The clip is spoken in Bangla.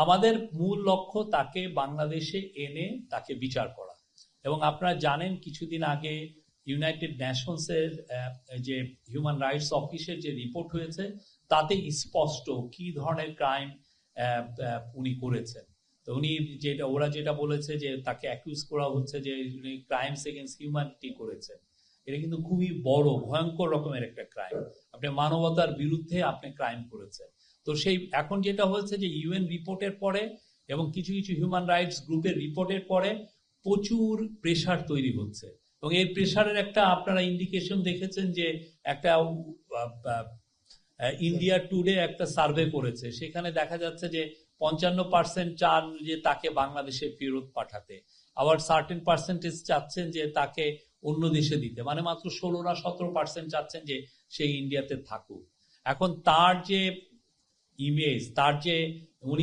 আমাদের মূল লক্ষ্য তাকে বাংলাদেশে এনে তাকে বিচার করা। এবং আপনারা জানেন কিছুদিন আগে ইউনাইটেড নেশনসের যে হিউম্যান রাইটস অফিসের যে রিপোর্ট হয়েছে তাতে স্পষ্ট কি ধরনের ক্রাইম উনি করেছেন। তো উনি ওরা যেটা বলেছে যে তাকে অ্যাকিউজ করা হচ্ছে যে উনি ক্রাইমস এগেইনস্ট হিউম্যানিটি করেছেন। এটা কিন্তু খুবই বড় ভয়ঙ্কর রকমের একটা ক্রাইম। আপনি মানবতার বিরুদ্ধে আপনি ক্রাইম করেছেন। তো সেই এখন যেটা হয়েছে যে ইউএন রিপোর্টের পরে এবং কিছু কিছু হিউম্যান রাইটস গ্রুপের রিপোর্টের পরে প্রচুর প্রেশার তৈরি হচ্ছে। এবং এই প্রেশারের একটা আপনারা ইন্ডিকেশন দেখেছেন যে একটা ইন্ডিয়া টুডে একটা সার্ভে করেছে, সেখানে দেখা যাচ্ছে যে 55% চান যে তাকে বাংলাদেশে ফেরত পাঠাতে, আবার সার্টেন পার্সেন্টেজ চাচ্ছেন যে তাকে অন্য দেশে দিতে, মানে মাত্র 16 না 17% চাচ্ছেন যে সেই ইন্ডিয়াতে থাকুক। এখন তার যে ইমেজ, তার যে উনি